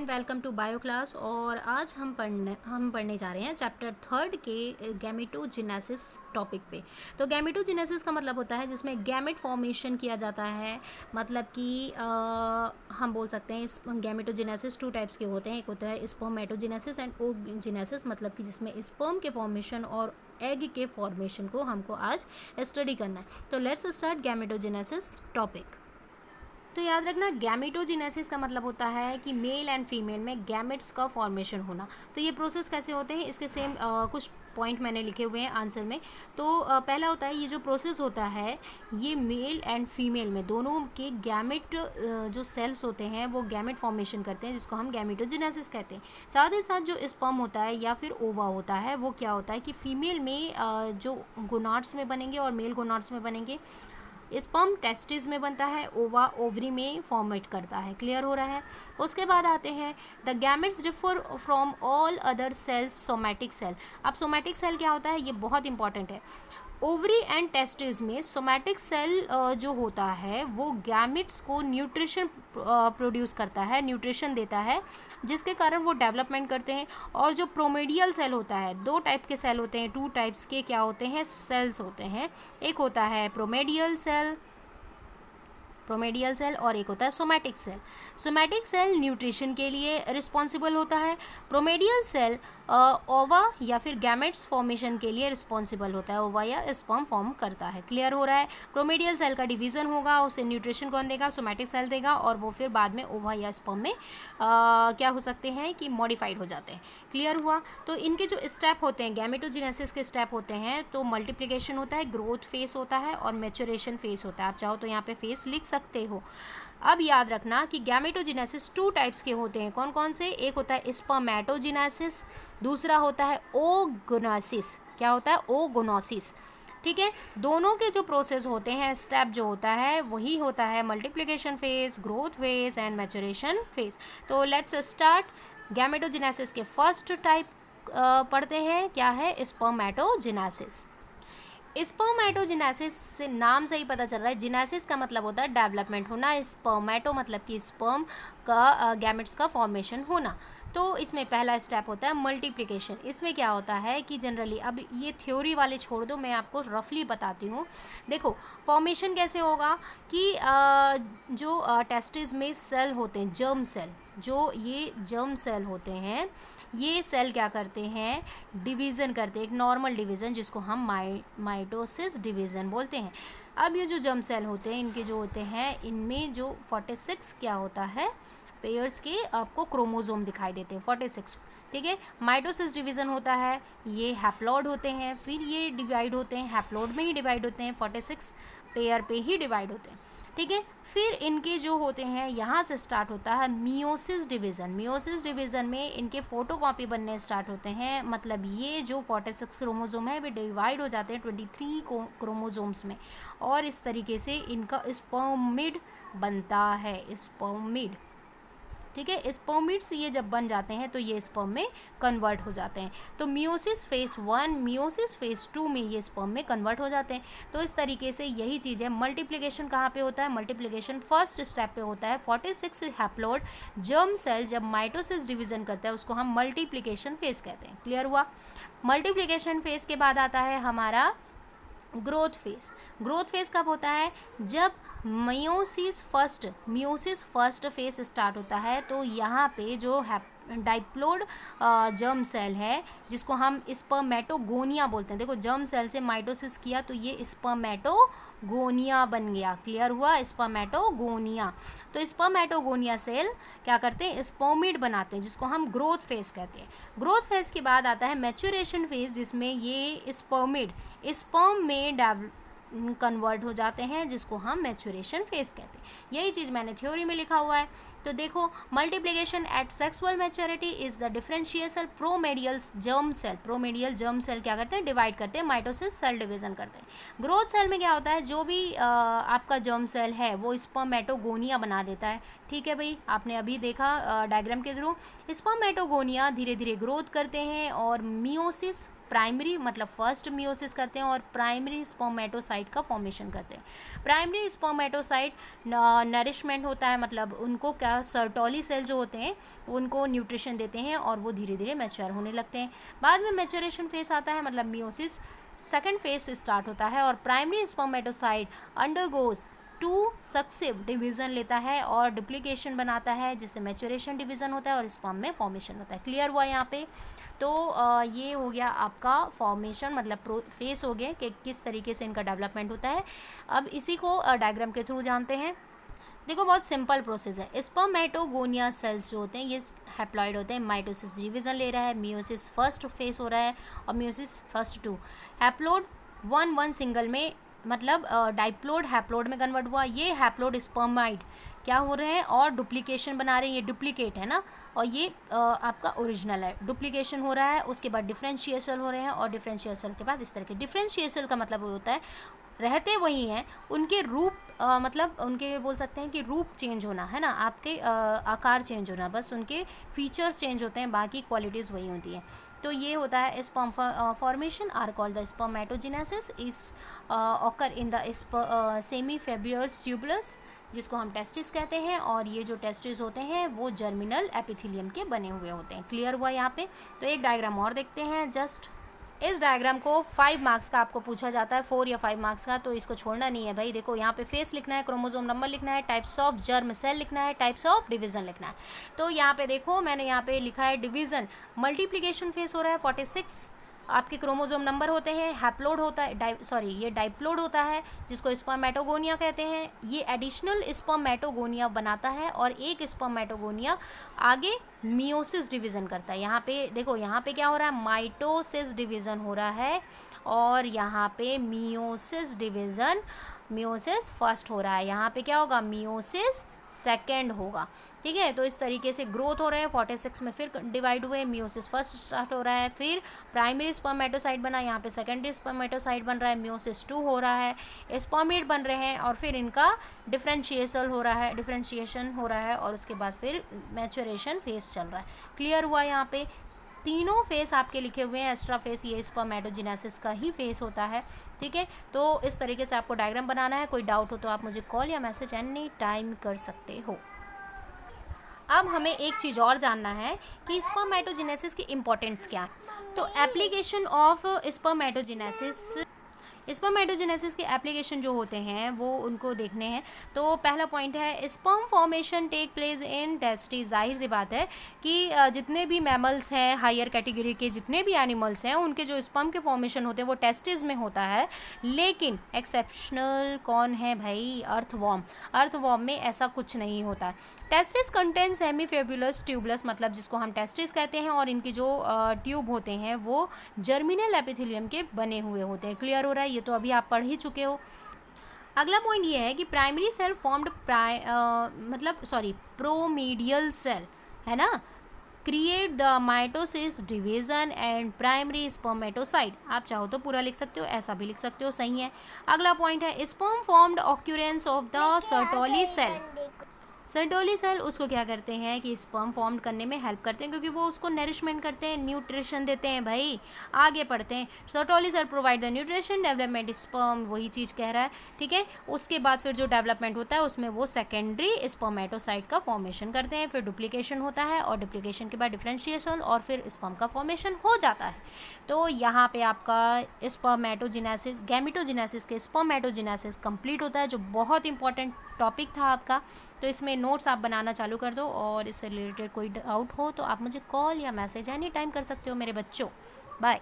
And welcome to bio class. और आज हम पढ़ने जा रहे हैं चैप्टर 3 के गैमेटोजेनेसिस टॉपिक पे। तो गैमेटोजेनेसिस का मतलब होता है जिसमें गैमेट फॉर्मेशन किया जाता है। मतलब कि हम बोल सकते हैं इस गैमेटोजेनेसिस 2 टाइप्स के होते हैं। एक होता है स्पर्मेटोजेनेसिस एंड ओजेनेसिस, मतलब कि जिसमें स्पर्म के फॉर्मेशन और एग के फॉर्मेशन को हमको आज स्टडी करना है। तो लेट्स स्टार्ट गैमेटोजेनेसिस टॉपिक। तो याद रखना, गैमेटोजेनेसिस का मतलब होता है कि मेल एंड फीमेल में गैमेट्स का फॉर्मेशन होना। तो ये प्रोसेस कैसे होते हैं, इसके सेम कुछ पॉइंट मैंने लिखे हुए हैं आंसर में। तो पहला होता है, ये जो प्रोसेस होता है ये मेल एंड फीमेल में दोनों के गैमेट जो सेल्स होते हैं वो गैमेट फॉर्मेशन करते हैं, जिसको हम गैमेटोजेनेसिस कहते हैं। साथ ही साथ जो स्पर्म होता है या फिर ओवा होता है वो क्या होता है कि फीमेल में जो गोनाड्स में बनेंगे और मेल गोनाड्स में बनेंगे। स्पर्म टेस्टिस में बनता है, ओवा ओवरी में फॉर्मेट करता है। क्लियर हो रहा है। उसके बाद आते हैं the gametes differ from all other cells somatic cell. अब सोमैटिक सेल क्या होता है, ये बहुत इंपॉर्टेंट है। ओवरी एंड टेस्टिस में सोमैटिक सेल जो होता है वो गैमेट्स को न्यूट्रिशन प्रोड्यूस करता है, न्यूट्रिशन देता है, जिसके कारण वो डेवलपमेंट करते हैं। और जो प्रोमेडियल सेल होता है, 2 टाइप के सेल होते हैं, 2 टाइप्स के क्या होते हैं, सेल्स होते हैं। एक होता है प्रोमेडियल सेल और एक होता है somatic cell. Somatic cell nutrition के लिए रिस्पॉन्सिबल होता है। प्रोमेडियल सेल ओवा या फिर गैमेट्स फॉर्मेशन के लिए रिस्पॉन्सिबल होता है, ओवा या स्पर्म फॉर्म करता है। क्लियर हो रहा है। प्रोमेडियल सेल का डिवीजन होगा, उसे न्यूट्रिशन कौन देगा, सोमैटिक सेल देगा, और वो फिर बाद में ओवा या स्पर्म में क्या हो सकते हैं कि मॉडिफाइड हो जाते हैं। क्लियर हुआ। तो इनके जो स्टेप होते हैं, गैमेटोजेनेसिस के स्टेप होते हैं, तो मल्टीप्लिकेशन होता है, ग्रोथ फेस होता है और मैच्योरेशन फेस होता है। आप चाहो तो यहाँ पे फेस लिख सकते हो। अब याद रखना कि गैमेटोजेनेसिस 2 टाइप्स के होते हैं। कौन कौन से, एक होता है स्पर्मेटोजेनेसिस, दूसरा होता है ओगोनासिस। क्या होता है, ओगोनोसिस। ठीक है। दोनों के जो प्रोसेस होते हैं, स्टेप जो होता है वही होता है multiplication phase, growth phase and maturation phase. तो लेट्स स्टार्ट। गैमेटोजेनेसिस के फर्स्ट टाइप पढ़ते हैं, क्या है, स्पर्मेटोजेनेसिस। स्पर्मेटोजेनेसिस से नाम से ही पता चल रहा है, जेनेसिस का मतलब होता है डेवलपमेंट होना, स्पर्मेटो मतलब कि स्पर्म का गैमेट्स का फॉर्मेशन होना। तो इसमें पहला स्टेप होता है मल्टीप्लिकेशन। इसमें क्या होता है कि जनरली, अब ये थ्योरी वाले छोड़ दो, मैं आपको रफली बताती हूँ। देखो फॉर्मेशन कैसे होगा कि जो टेस्टिस में सेल होते हैं, जर्म सेल, जो ये जर्म सेल होते हैं, ये सेल क्या करते हैं, डिवीज़न करते हैं, एक नॉर्मल डिवीज़न जिसको हम माइटोसिस डिवीज़न बोलते हैं। अब ये जो जर्म सेल होते हैं, इनके जो होते हैं, इनमें जो 46 क्या होता है, पेयर्स के आपको क्रोमोसोम दिखाई देते हैं, 46। ठीक है। माइटोसिस डिवीज़न होता है, ये हैप्लॉइड होते हैं, फिर ये डिवाइड होते हैं, हैप्लॉइड में ही डिवाइड होते हैं, 46 पेयर पे ही डिवाइड होते हैं। ठीक है। फिर इनके जो होते हैं, यहाँ से स्टार्ट होता है मियोसिस डिवीज़न। मियोसिस डिवीज़न में इनके फोटोकॉपी बनने स्टार्ट होते हैं, मतलब ये जो 46 क्रोमोसोम है वे डिवाइड हो जाते हैं 23 क्रोमोसोम्स में, और इस तरीके से इनका स्पर्मिड बनता है, स्पर्मिड। ठीक है। स्पर्मिड्स ये जब बन जाते हैं तो ये स्पर्म में कन्वर्ट हो जाते हैं। तो मियोसिस फेज 1, मियोसिस फेज 2 में ये स्पर्म में कन्वर्ट हो जाते हैं। तो इस तरीके से यही चीज़ है। मल्टीप्लिकेशन कहाँ पे होता है, मल्टीप्लिकेशन फर्स्ट स्टेप पे होता है। 46 हैप्लॉइड जर्म सेल जब माइटोसिस डिवीज़न करता है उसको हम मल्टीप्लिकेशन फेज कहते हैं। क्लियर हुआ। मल्टीप्लिकेशन फेज के बाद आता है हमारा ग्रोथ फेज। ग्रोथ फेज कब होता है, जब मियोसिस फर्स्ट फेज स्टार्ट होता है। तो यहाँ पे जो डाइप्लोइड जर्म सेल है, जिसको हम स्पर्मेटोगोनिया बोलते हैं। देखो जर्म सेल से माइटोसिस किया तो ये स्पर्मेटोगोनिया बन गया। क्लियर हुआ, स्पर्मेटोगोनिया। तो स्पर्मेटोगोनिया सेल क्या करते हैं, स्पर्मिड बनाते हैं, जिसको हम ग्रोथ फेज कहते हैं। ग्रोथ फेज के बाद आता है मैच्योरेशन फेज, जिसमें ये स्पर्मिड स्पर्म में कन्वर्ट हो जाते हैं, जिसको हम मैच्योरेशन फेज कहते हैं। यही चीज़ मैंने थ्योरी में लिखा हुआ है। तो देखो, multiplication at sexual maturity is the differentiation primordial germ cell. Primordial germ cell क्या करते हैं, डिवाइड करते हैं, माइटोसिस सेल डिवीजन करते हैं। ग्रोथ सेल में क्या होता है, जो भी आपका जर्म सेल है वो स्पर्मेटोगोनिया बना देता है। ठीक है भाई, आपने अभी देखा डायग्राम के थ्रू। स्पर्मेटोगोनिया धीरे धीरे ग्रोथ करते हैं और मियोसिस प्राइमरी मतलब फर्स्ट मियोसिस करते हैं और प्राइमरी स्पर्मेटोसाइट का फॉर्मेशन करते हैं। प्राइमरी स्पर्मेटोसाइट नरिशमेंट होता है, मतलब उनको क्या या सर्टोली सेल जो होते हैं उनको न्यूट्रिशन देते हैं और वो धीरे धीरे मैच्योर होने लगते हैं। बाद में मैच्योरेशन फेस आता है, मतलब मियोसिस सेकेंड फेज स्टार्ट होता है और primary spermatocyte undergoes 2 successive division लेता है और डुप्लीकेशन बनाता है, जिससे मैच्योरेशन डिवीज़न होता है और स्पर्म में फॉर्मेशन होता है। क्लियर हुआ यहाँ पे? तो ये हो गया आपका फॉर्मेशन, मतलब फेस हो गया कि किस तरीके से इनका डेवलपमेंट होता है। अब इसी को डायग्राम के थ्रू जानते हैं। देखो बहुत सिंपल प्रोसेस है। स्पर्मेटोगोनिया सेल्स जो होते हैं ये हैप्लॉइड होते हैं, माइटोसिस डिवीज़न ले रहा है, मियोसिस फर्स्ट फेस हो रहा है और मियोसिस फर्स्ट 2। हैप्लोड 1 सिंगल में, मतलब डाइप्लोड हैप्लोड में कन्वर्ट हुआ। ये हैप्लोड स्पर्माइड क्या हो रहे हैं और डुप्लीकेशन बना रहे हैं, ये डुप्लीकेट है ना, और ये आपका ओरिजिनल है। डुप्लीकेशन हो रहा है, उसके बाद डिफरेंशिएशन हो रहे हैं और डिफरेंशिएशन के बाद इस तरह के। डिफरेंशिएशन का मतलब होता है रहते वही हैं, उनके रूप मतलब उनके बोल सकते हैं कि रूप चेंज होना है ना, आपके आकार चेंज होना, बस उनके फीचर्स चेंज होते हैं, बाकी क्वालिटीज़ वही होती हैं। तो ये होता है sperm formation are called the spermatogenesis is occur in the seminiferous tubules, जिसको हम टेस्टिस कहते हैं। और ये जो टेस्टिस होते हैं वो जर्मिनल एपिथेलियम के बने हुए होते हैं। क्लियर हुआ यहाँ पे? तो एक डायग्राम और देखते हैं। जस्ट इस डायग्राम को 5 मार्क्स का आपको पूछा जाता है, 4 या 5 मार्क्स का, तो इसको छोड़ना नहीं है भाई। देखो यहाँ पे फेस लिखना है, क्रोमोसोम नंबर लिखना है, टाइप्स ऑफ जर्म सेल लिखना है, टाइप्स ऑफ डिवीजन लिखना है। तो यहाँ पे देखो मैंने यहाँ पे लिखा है डिवीजन, मल्टीप्लिकेशन फेस हो रहा है 46 आपके क्रोमोसोम नंबर होते हैं, हैप्लोड होता है, ये डाइप्लोड होता है जिसको स्पर्मेटोगोनिया कहते हैं। ये एडिशनल स्पर्मेटोगोनिया बनाता है और एक स्पर्मेटोगोनिया आगे मियोसिस डिवीज़न करता है। यहाँ पे देखो, यहाँ पे क्या हो रहा है, माइटोसिस डिवीज़न हो रहा है और यहाँ पे मियोसिस डिवीज़न, मियोसिस फर्स्ट हो रहा है। यहाँ पे क्या होगा, मियोसिस सेकेंड होगा। ठीक है, तो इस तरीके से ग्रोथ हो रहे हैं। 46 में फिर डिवाइड हुए, मियोसिस फर्स्ट स्टार्ट हो रहा है, फिर प्राइमरी स्पर्मेटोसाइट बना, यहाँ पे सेकेंडरी स्पर्मेटोसाइट बन रहा है, मियोसिस 2 हो रहा है, स्पर्मेट बन रहे हैं और फिर इनका डिफरेंशिएशन हो रहा है और उसके बाद फिर मैच्योरेशन फेस चल रहा है। क्लियर हुआ? यहाँ पे तीनों फेस आपके लिखे हुए हैं। एक्स्ट्रा फेस ये स्पर्मेटोजेनेसिस का ही फेस होता है। ठीक है, तो इस तरीके से आपको डायग्राम बनाना है। कोई डाउट हो तो आप मुझे कॉल या मैसेज एनी टाइम कर सकते हो। अब हमें एक चीज़ और जानना है कि स्पर्मेटोजेनेसिस की इम्पोर्टेंस क्या है। तो एप्लीकेशन ऑफ स्पर्मेटोजेनेसिस के एप्लीकेशन जो होते हैं वो उनको देखने हैं। तो पहला पॉइंट है sperm formation take place in testis. जाहिर सी बात है कि जितने भी मैमल्स हैं, हायर कैटेगरी के जितने भी एनिमल्स हैं, उनके जो स्पर्म के फॉर्मेशन होते हैं वो टेस्टिस में होता है। लेकिन एक्सेप्शनल कौन है भाई? अर्थवॉर्म। अर्थवॉर्म में ऐसा कुछ नहीं होता है। टेस्टिस कंटेन सेमीफेब्युलस ट्यूबुलस, मतलब जिसको हम टेस्टिस कहते हैं, और इनकी जो ट्यूब होते हैं वो जर्मिनल एपिथेलियम के बने हुए होते हैं। क्लियर हो रहा है? ये तो अभी आप पढ़ ही चुके हो। अगला पॉइंट ये है कि प्राइमरी सेल फॉर्म्ड प्रोमीडियल सेल है ना, create the mitosis division and primary spermatocyte. आप चाहो तो पूरा लिख सकते हो, ऐसा भी लिख सकते हो, सही है। अगला पॉइंट है sperm formed occurrence of the Sertoli cell. Sertoli cell उसको क्या करते हैं कि स्पर्म फॉर्म करने में हेल्प करते हैं, क्योंकि वो उसको नरिशमेंट करते हैं, न्यूट्रिशन देते हैं। भाई आगे पढ़ते हैं। Sertoli cell provide the nutrition development sperm, वही चीज़ कह रहा है। ठीक है, उसके बाद फिर जो डेवलपमेंट होता है उसमें वो सेकेंडरी स्पर्मेटोसाइट का फॉर्मेशन करते हैं, फिर डुप्लीकेशन होता है और डुप्लीकेशन के बाद डिफरेंशिएशन और फिर स्पर्म का फॉर्मेशन हो जाता है। तो यहाँ पे आपका स्पर्मेटोजेनेसिस, गैमेटोजेनेसिस के स्पर्मेटोजेनेसिस कंप्लीट होता है, जो बहुत इंपॉर्टेंट टॉपिक था आपका। तो इसमें नोट्स आप बनाना चालू कर दो और इससे रिलेटेड कोई डाउट हो तो आप मुझे कॉल या मैसेज एनी टाइम कर सकते हो मेरे बच्चों। बाय।